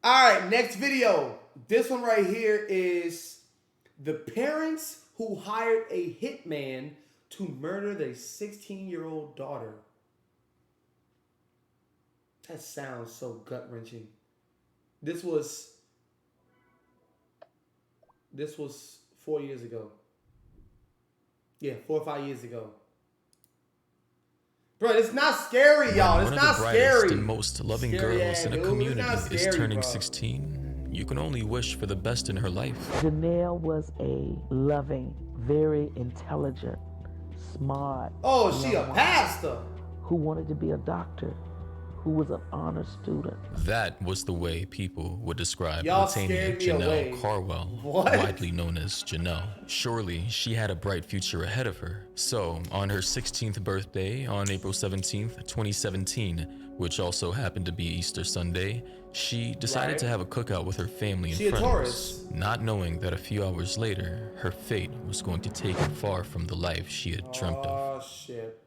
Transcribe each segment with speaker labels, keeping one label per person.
Speaker 1: All right, next video. This one right here is the parents who hired a hitman to murder their 16-year-old daughter. That sounds so gut-wrenching. This was 4 years ago. Yeah, 4 or 5 years ago. Bro, it's not scary, y'all. It's not scary.
Speaker 2: One of the brightest and most loving girls in a
Speaker 1: dude.
Speaker 2: community is turning
Speaker 1: bro.
Speaker 2: 16. You can only wish for the best in her life.
Speaker 3: Janelle was a loving, very intelligent, smart.
Speaker 1: Oh, she a pastor.
Speaker 3: Who wanted to be a doctor, who was an honor student.
Speaker 2: That was the way people would describe
Speaker 1: Y'all
Speaker 2: Latanya
Speaker 1: scared me away.
Speaker 2: Janelle Carwell,
Speaker 1: What?
Speaker 2: widely known as Janelle. Surely she had a bright future ahead of her. So, on her 16th birthday, on April 17th, 2017, which also happened to be Easter Sunday, she decided to have a cookout with her family and friends, not knowing that a few hours later, her fate was going to take her far from the life she had dreamt of.
Speaker 1: Oh, shit.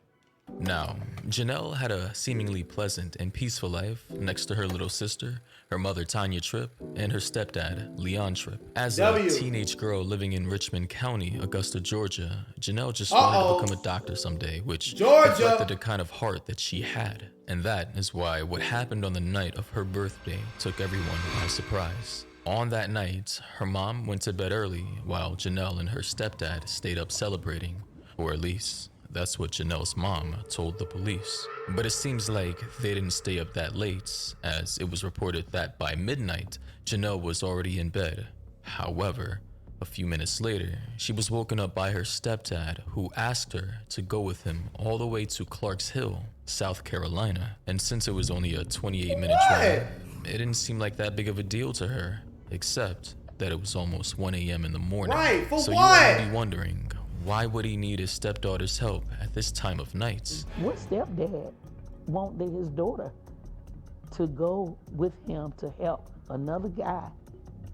Speaker 2: Now, Janelle had a seemingly pleasant and peaceful life next to her little sister, her mother Tanya Tripp, and her stepdad, Leon Tripp. As a teenage girl living in Richmond County, Augusta, Georgia, Janelle just wanted to become a doctor someday, which reflected the kind of heart that she had. And that is why what happened on the night of her birthday took everyone by surprise. On that night, her mom went to bed early while Janelle and her stepdad stayed up celebrating, or at least that's what Janelle's mom told the police. But it seems like they didn't stay up that late, as it was reported that by midnight, Janelle was already in bed. However, a few minutes later, she was woken up by her stepdad, who asked her to go with him all the way to Clarks Hill, South Carolina. And since it was only a 28-minute drive, it didn't seem like that big of a deal to her, except that it was almost 1 a.m. in the morning. So you might be wondering, why would he need his stepdaughter's help at this time of night?
Speaker 3: What stepdad wanted his daughter to go with him to help another guy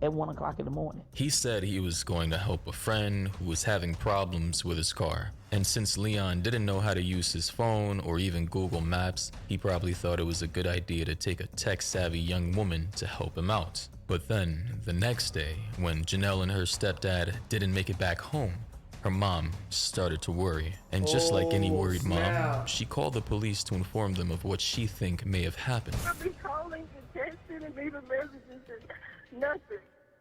Speaker 3: at 1 o'clock in the morning?
Speaker 2: He said he was going to help a friend who was having problems with his car. And since Leon didn't know how to use his phone or even Google Maps, he probably thought it was a good idea to take a tech-savvy young woman to help him out. But then, the next day, when Janelle and her stepdad didn't make it back home, her mom started to worry, and just like any worried mom, she called the police to inform them of what she think may have happened.
Speaker 4: I've been calling and texting and leaving messages and nothing.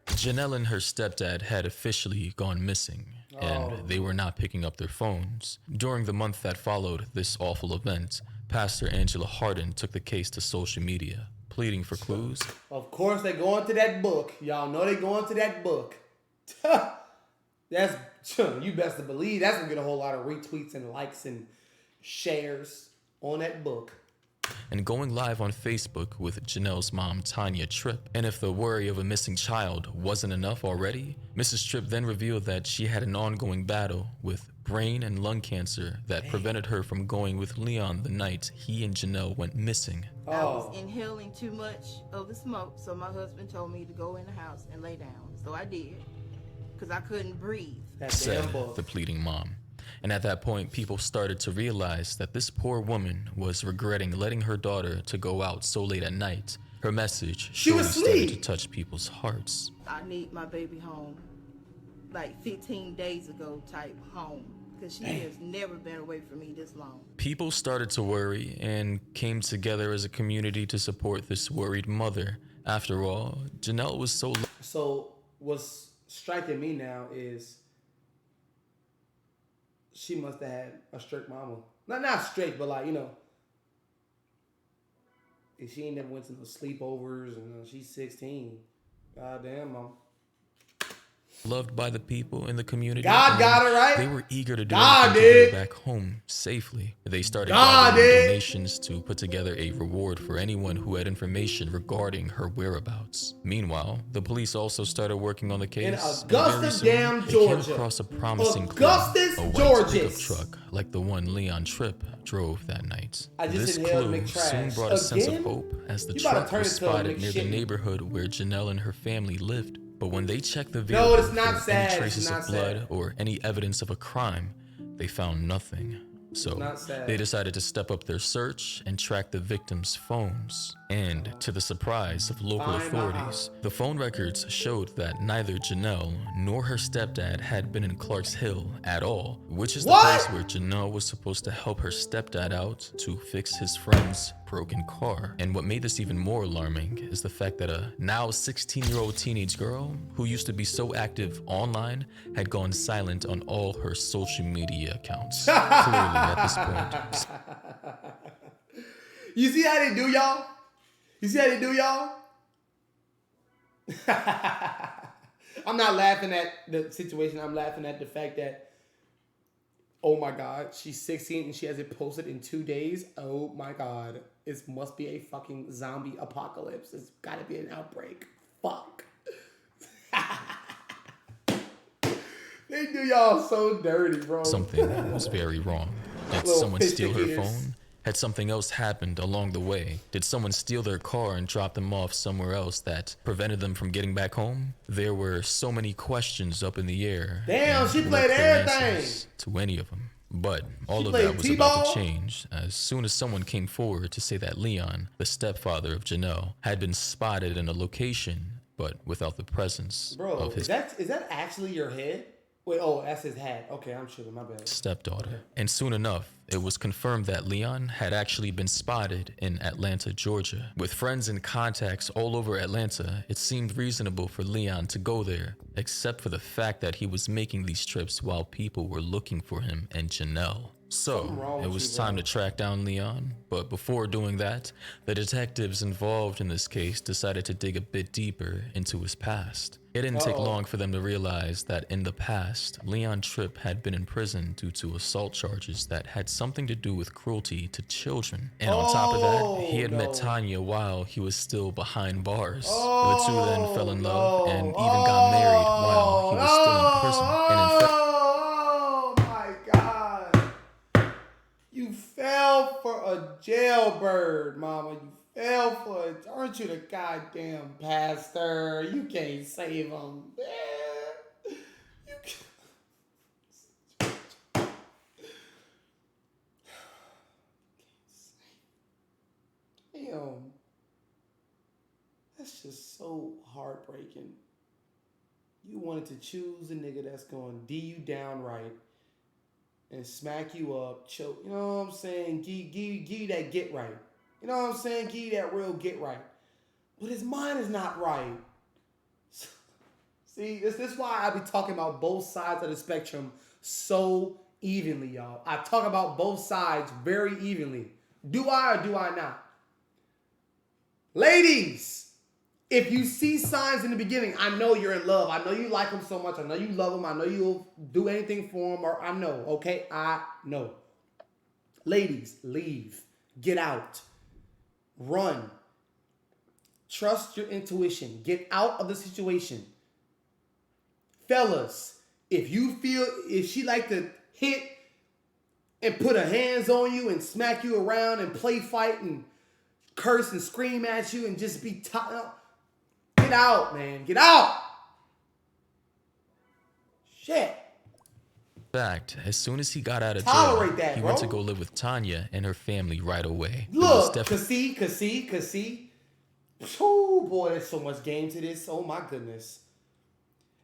Speaker 2: Janelle and her stepdad had officially gone missing, and they were not picking up their phones. During the month that followed this awful event, Pastor Angela Hardin took the case to social media, pleading for clues.
Speaker 1: Of course, they go into that book. Y'all know they go into that book. That's, you best to believe that's gonna get a whole lot of retweets and likes and shares on that book.
Speaker 2: And going live on Facebook with Janelle's mom, Tanya Tripp. And if the worry of a missing child wasn't enough already, Mrs. Tripp then revealed that she had an ongoing battle with brain and lung cancer that prevented her from going with Leon the night he and Janelle went missing.
Speaker 5: I was inhaling too much of the smoke, so my husband told me to go in the house and lay down. So I did, because I couldn't breathe.
Speaker 2: Said the pleading mom. And at that point, people started to realize that this poor woman was regretting letting her daughter to go out so late at night. Her message surely started to touch people's hearts.
Speaker 5: I need my baby home, like 15 days ago type home, because she has never been away from me this long.
Speaker 2: People started to worry and came together as a community to support this worried mother. After all, Janelle was
Speaker 1: So what's striking me now is she must have had a strict mama. Not strict, but like, you know, if she ain't never went to no sleepovers and she's 16. Goddamn, mom.
Speaker 2: Loved by the people in the community.
Speaker 1: God got it right.
Speaker 2: They were eager to do anything to get back home safely. They started gathering donations to put together a reward for anyone who had information regarding her whereabouts. Meanwhile, the police also started working on the case.
Speaker 1: In Augusta, damn Georgia.
Speaker 2: They came across a promising clue, a white pickup truck like the one Leon Tripp drove that night. This clue soon brought a sense of hope as the truck was spotted near the neighborhood where Janelle and her family lived. But when they checked the vehicle for any traces of blood or any evidence of a crime, they found nothing. So
Speaker 1: Not sad.
Speaker 2: they decided to step up their search and track the victims' phones. And to the surprise of local authorities, the phone records showed that neither Janelle nor her stepdad had been in Clark's Hill at all, which is the place where Janelle was supposed to help her stepdad out to fix his friend's broken car. And what made this even more alarming is the fact that a now 16-year-old teenage girl who used to be so active online had gone silent on all her social media accounts. Clearly, at this point,
Speaker 1: You see how they do y'all? You see how they do y'all? I'm not laughing at the situation. I'm laughing at the fact that, oh my God, she's 16 and she has it posted in 2 days. Oh my God. It must be a fucking zombie apocalypse. It's gotta be an outbreak. Fuck. They do y'all so dirty, bro.
Speaker 2: something was very wrong. Did
Speaker 1: Little
Speaker 2: someone steal her
Speaker 1: piss-eaters.
Speaker 2: phone? Had something else happened along the way? Did someone steal their car and drop them off somewhere else that prevented them from getting back home? There were so many questions up in the air.
Speaker 1: Damn,
Speaker 2: and
Speaker 1: she
Speaker 2: no
Speaker 1: played
Speaker 2: clear
Speaker 1: everything.
Speaker 2: answers to any of them. But all
Speaker 1: She
Speaker 2: of
Speaker 1: played
Speaker 2: that was about
Speaker 1: T-ball?
Speaker 2: to change as soon as someone came forward to say that Leon, the stepfather of Janelle, had been spotted in a location, but without the presence
Speaker 1: Bro,
Speaker 2: of his
Speaker 1: is that actually your head? Wait, oh, that's his hat. Okay, I'm sure. My bad.
Speaker 2: stepdaughter. And soon enough, it was confirmed that Leon had actually been spotted in Atlanta, Georgia. With friends and contacts all over Atlanta, it seemed reasonable for Leon to go there, except for the fact that he was making these trips while people were looking for him and Janelle.
Speaker 1: Something wrong
Speaker 2: So, it
Speaker 1: with
Speaker 2: was
Speaker 1: you,
Speaker 2: time
Speaker 1: bro.
Speaker 2: to track down Leon, but before doing that, the detectives involved in this case decided to dig a bit deeper into his past. It didn't take long for them to realize that in the past, Leon Tripp had been in prison due to assault charges that had something to do with cruelty to children. And on top of that, he had met Tanya while he was still behind bars. The two then fell in love and even got married while he was still in prison. And in fact,
Speaker 1: Oh my God. You fell for a jailbird, mama. You fell for it. Aren't you the goddamn pastor? You can't save him. Man. You can't. Damn. That's just so heartbreaking. You wanted to choose a nigga that's going to D you down right and smack you up, choke. You know what I'm saying? Give you that get right. You know what I'm saying? Give you that real get right. But his mind is not right. See, this is why I be talking about both sides of the spectrum so evenly, y'all. I talk about both sides very evenly. Do I or do I not? Ladies, if you see signs in the beginning, I know you're in love. I know you like him so much. I know you love him. I know you'll do anything for him. Or I know, okay? I know. Ladies, leave. Get out. Run. Trust your intuition. Get out of the situation. Fellas, if she like to hit and put her hands on you and smack you around and play fight and curse and scream at you and just be get out, man. Get out. Shit.
Speaker 2: fact, as soon as he got out of
Speaker 1: Tolerate
Speaker 2: jail,
Speaker 1: that,
Speaker 2: he
Speaker 1: bro.
Speaker 2: went to go live with Tanya and her family right away.
Speaker 1: Look, cause see. Oh boy, there's so much game to this. Oh my goodness.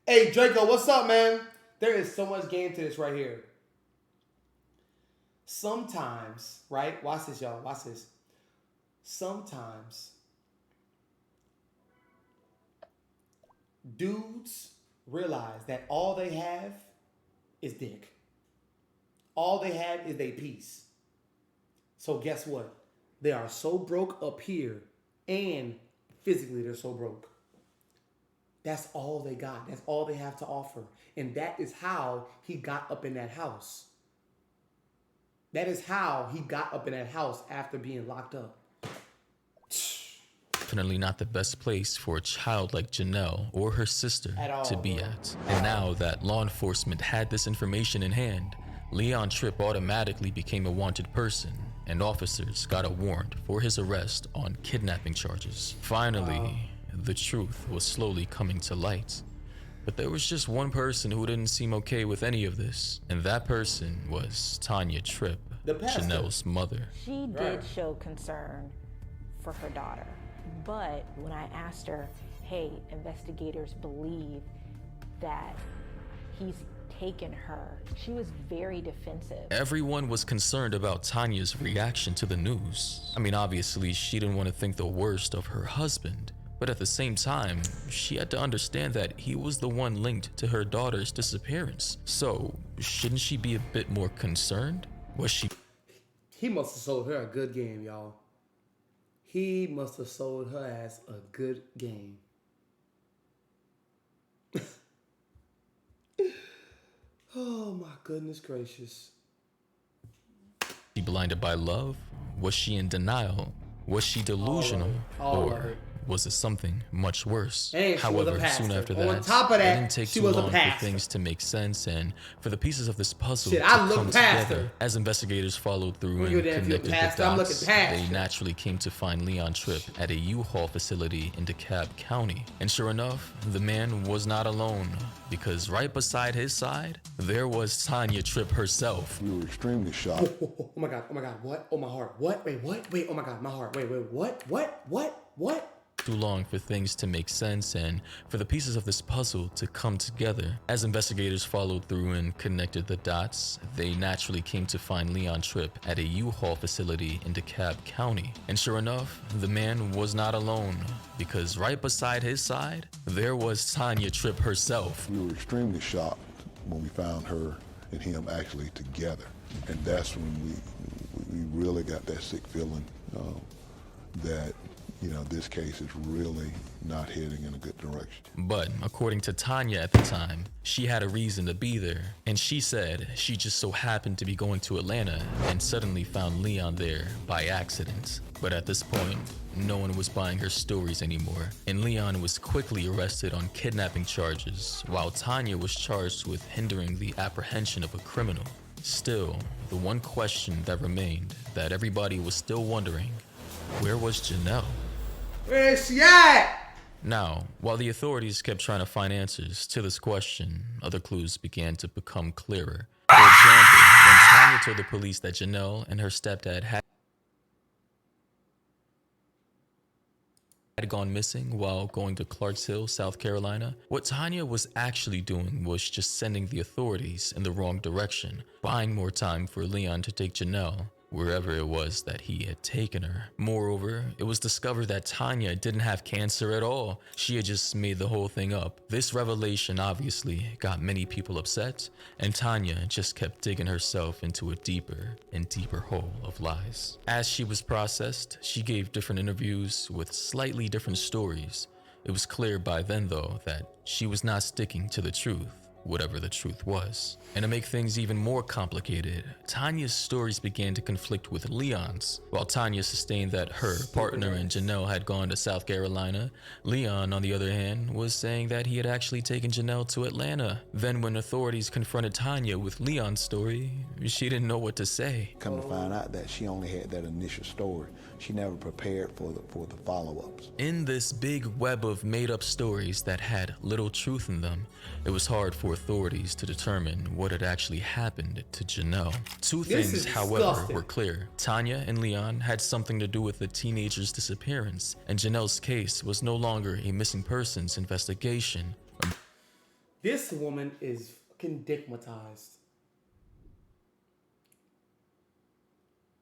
Speaker 1: Hey Draco, what's up, man? There is so much game to this right here. Sometimes, right? Watch this, y'all. Watch this. Sometimes dudes realize that all they have is dick. All they have is their piece. So guess what? They are so broke up here and physically they're so broke. That's all they got. That's all they have to offer. And that is how he got up in that house. That is how he got up in that house after being locked up.
Speaker 2: Definitely not the best place for a child like Janelle or her sister to be at. And now that law enforcement had this information in hand, Leon Tripp automatically became a wanted person, and officers got a warrant for his arrest on kidnapping charges. Finally, the truth was slowly coming to light. But there was just one person who didn't seem okay with any of this, and that person was Tanya Tripp.
Speaker 1: The pastor.
Speaker 2: Janelle's mother.
Speaker 6: She did
Speaker 1: Right.
Speaker 6: show concern for her daughter. But when I asked her, hey, investigators believe that he's taken her, she was very defensive.
Speaker 2: Everyone was concerned about Tanya's reaction to the news. I mean, obviously, she didn't want to think the worst of her husband, but at the same time, she had to understand that he was the one linked to her daughter's disappearance. So, shouldn't she be a bit more concerned? Was she?
Speaker 1: He must have sold her a good game, y'all. He must have sold her ass a good game. Oh my goodness gracious.
Speaker 2: She blinded by love? Was she in denial? Was she delusional?
Speaker 1: All of
Speaker 2: Or
Speaker 1: it.
Speaker 2: was it something much worse?
Speaker 1: And she was a
Speaker 2: However, soon
Speaker 1: pastor.
Speaker 2: after
Speaker 1: On
Speaker 2: that,
Speaker 1: top of
Speaker 2: it
Speaker 1: that,
Speaker 2: didn't take
Speaker 1: she
Speaker 2: too
Speaker 1: was a
Speaker 2: long for
Speaker 1: pastor.
Speaker 2: things to make sense and for the pieces of this puzzle
Speaker 1: Shit,
Speaker 2: to
Speaker 1: I look
Speaker 2: come
Speaker 1: past
Speaker 2: together.
Speaker 1: her.
Speaker 2: As investigators followed through
Speaker 1: Look
Speaker 2: and
Speaker 1: at that, if you're a
Speaker 2: connected the
Speaker 1: pastor, I'm
Speaker 2: dots,
Speaker 1: looking past
Speaker 2: they
Speaker 1: you.
Speaker 2: naturally came to find Leon Tripp at a U-Haul facility in DeKalb County. And sure enough, the man was not alone, because right beside his side, there was Tanya Tripp herself.
Speaker 7: We were extremely shocked.
Speaker 1: Oh my god, what? Oh my heart. What? Wait, oh my god, my heart. Wait, what?
Speaker 2: Too long for things to make sense and for the pieces of this puzzle to come together. As investigators followed through and connected the dots, they naturally came to find Leon Tripp at a U-Haul facility in DeKalb County. And sure enough, the man was not alone, because right beside his side, there was Tanya Tripp herself.
Speaker 7: We were extremely shocked when we found her and him actually together. And that's when we really got that sick feeling that, you know, this case is really not heading in a good direction.
Speaker 2: But according to Tanya at the time, she had a reason to be there. And she said she just so happened to be going to Atlanta and suddenly found Leon there by accident. But at this point, no one was buying her stories anymore. And Leon was quickly arrested on kidnapping charges, while Tanya was charged with hindering the apprehension of a criminal. Still, the one question that remained that everybody was still wondering, where was Janelle?
Speaker 1: Where is she at?
Speaker 2: Now, while the authorities kept trying to find answers to this question, other clues began to become clearer. For example, when Tanya told the police that Janelle and her stepdad had gone missing while going to Clarks Hill, South Carolina, what Tanya was actually doing was just sending the authorities in the wrong direction, buying more time for Leon to take Janelle wherever it was that he had taken her. Moreover, it was discovered that Tanya didn't have cancer at all. She had just made the whole thing up. This revelation obviously got many people upset, and Tanya just kept digging herself into a deeper and deeper hole of lies. As she was processed, she gave different interviews with slightly different stories. It was clear by then, though, that she was not sticking to the truth, whatever the truth was. And to make things even more complicated, Tanya's stories began to conflict with Leon's. While Tanya sustained that her partner and Janelle had gone to South Carolina, Leon, on the other hand, was saying that he had actually taken Janelle to Atlanta. Then when authorities confronted Tanya with Leon's story, she didn't know what to say.
Speaker 7: Come to find out that she only had that initial story. She never prepared for the follow-ups.
Speaker 2: In this big web of made-up stories that had little truth in them, it was hard for authorities to determine what had actually happened to Janelle. Two
Speaker 1: This
Speaker 2: things,
Speaker 1: is
Speaker 2: however,
Speaker 1: disgusting.
Speaker 2: were clear. Tanya and Leon had something to do with the teenager's disappearance, and Janelle's case was no longer a missing persons investigation.
Speaker 1: This woman is fucking dickmatized.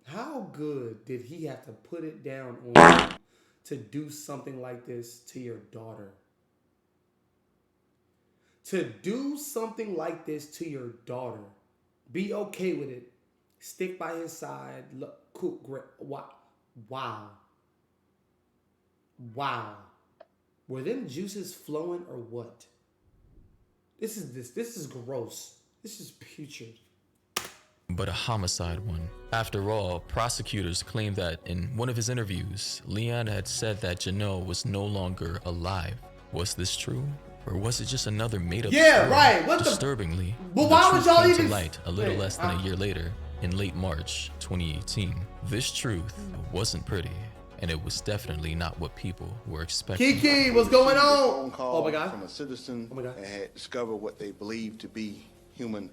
Speaker 1: How good did he have to put it down on you to do something like this to your daughter? To do something like this to your daughter. Be okay with it. Stick by his side. Look, cool, great. Wow. Were them juices flowing or what? This is gross. This is putrid.
Speaker 2: But a homicide one. After all, prosecutors claimed that in one of his interviews, Leon had said that Janelle was no longer alive. Was this true? Or was it just another made-up story?
Speaker 1: Right. What the-
Speaker 2: Disturbingly,
Speaker 1: But
Speaker 2: the
Speaker 1: why would
Speaker 2: truth
Speaker 1: y'all
Speaker 2: came
Speaker 1: even-
Speaker 2: to light a little
Speaker 1: Wait,
Speaker 2: less than a year later, in late March 2018. This truth wasn't pretty, and it was definitely not what people were expecting.
Speaker 1: Kiki, what's going
Speaker 8: A
Speaker 1: on?
Speaker 8: phone call
Speaker 1: Oh my God.
Speaker 8: from a citizen
Speaker 1: Oh my God.
Speaker 8: that had discovered what they believed to be human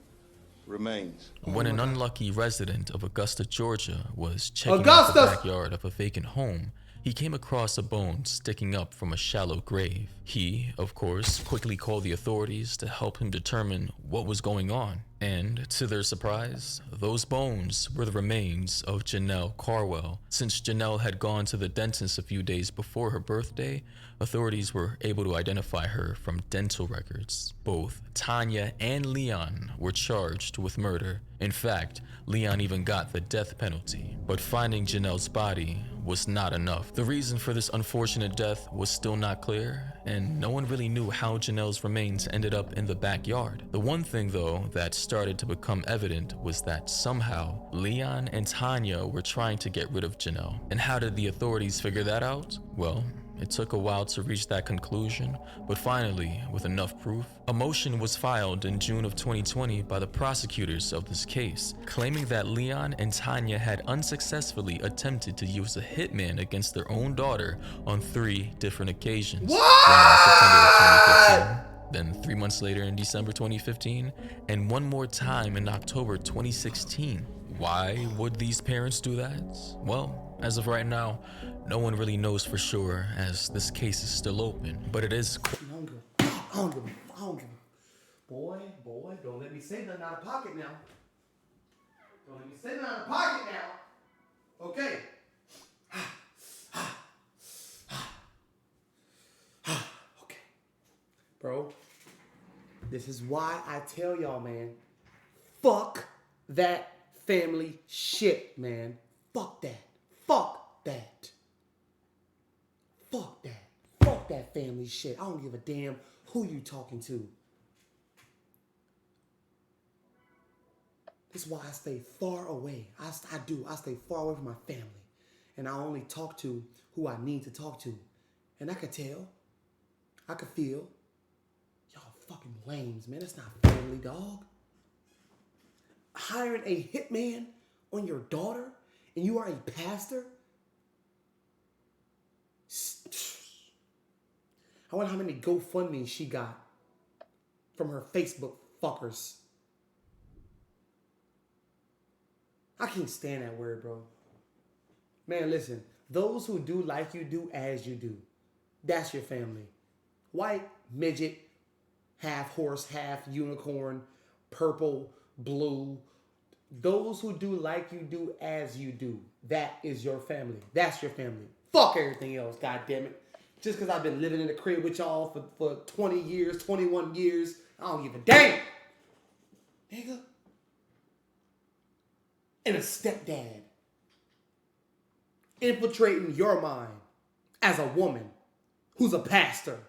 Speaker 8: remains.
Speaker 2: When an unlucky resident of Augusta, Georgia was checking out the backyard of a vacant home, he came across a bone sticking up from a shallow grave. He, of course, quickly called the authorities to help him determine what was going on. And, to their surprise, those bones were the remains of Janelle Carwell. Since Janelle had gone to the dentist a few days before her birthday, authorities were able to identify her from dental records. Both Tanya and Leon were charged with murder. In fact, Leon even got the death penalty. But finding Janelle's body was not enough. The reason for this unfortunate death was still not clear, and no one really knew how Janelle's remains ended up in the backyard. The one thing, though, that started to become evident was that somehow Leon and Tanya were trying to get rid of Janelle. And how did the authorities figure that out? Well, it took a while to reach that conclusion, but finally, with enough proof, a motion was filed in June of 2020 by the prosecutors of this case, claiming that Leon and Tanya had unsuccessfully attempted to use a hitman against their own daughter on 3 different occasions.
Speaker 1: What?
Speaker 2: One in September of 2015, then 3 months later in December 2015, and one more time in October 2016. Why would these parents do that? Well, as of right now, no one really knows for sure, as this case is still open, but it is.
Speaker 1: I don't give a. Boy, don't let me say nothing out of pocket now. Don't let me say nothing out of pocket now. Okay. Okay. Bro, this is why I tell y'all, man, fuck that family shit, man. Fuck that. Fuck that. Fuck that. Fuck that family shit. I don't give a damn who you talking to. This is why I stay far away. I stay far away from my family. And I only talk to who I need to talk to. And I could tell. I could feel. Y'all fucking lames, man. That's not family, dog. Hiring a hitman on your daughter and you are a pastor? I wonder how many GoFundMe she got from her Facebook fuckers. I can't stand that word, bro. Man, listen. Those who do like you do as you do. That's your family. White, midget, half horse, half unicorn, purple, blue. Those who do like you do as you do. That is your family. That's your family. Fuck everything else, goddammit. Just because I've been living in the crib with y'all for 20 years, 21 years, I don't give a damn. Nigga. And a stepdad. Infiltrating your mind as a woman who's a pastor.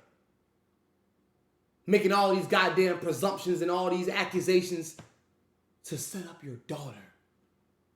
Speaker 1: Making all these goddamn presumptions and all these accusations to set up your daughter.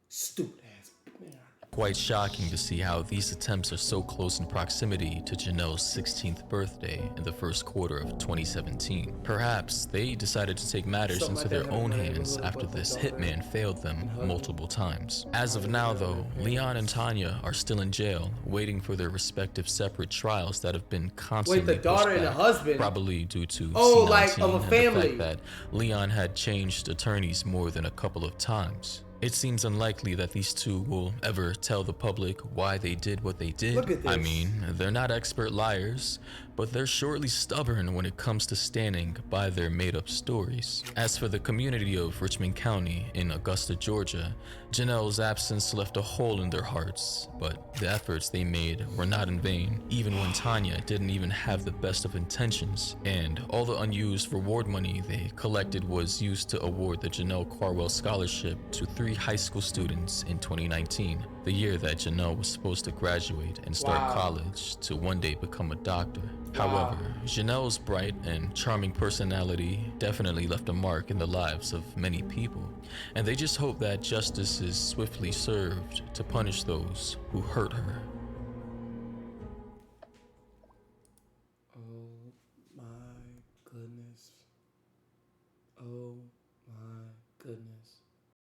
Speaker 1: Stupid ass. Man.
Speaker 2: Quite shocking to see how these attempts are so close in proximity to Janelle's 16th birthday in the first quarter of 2017. Perhaps they decided to take matters into their own hands after this hitman failed them multiple times. As of now, though, Leon and Tanya are still in jail, waiting for their respective separate trials that have been constantly
Speaker 1: Wait, the daughter and the husband?
Speaker 2: Probably due to
Speaker 1: C-19
Speaker 2: like
Speaker 1: of a family.
Speaker 2: and the fact that Leon had changed attorneys more than a couple of times. It seems unlikely that these two will ever tell the public why they did what they did.
Speaker 1: Look at this.
Speaker 2: I mean, they're not expert liars, but they're surely stubborn when it comes to standing by their made-up stories. As for the community of Richmond County in Augusta, Georgia, Janelle's absence left a hole in their hearts, but the efforts they made were not in vain, even when Tanya didn't even have the best of intentions, and all the unused reward money they collected was used to award the Janelle Carwell Scholarship to 3 high school students in 2019, the year that Janelle was supposed to graduate and start college to one day become a doctor. However, Janelle's bright and charming personality definitely left a mark in the lives of many people, and they just hope that justice is swiftly served to punish those who hurt her.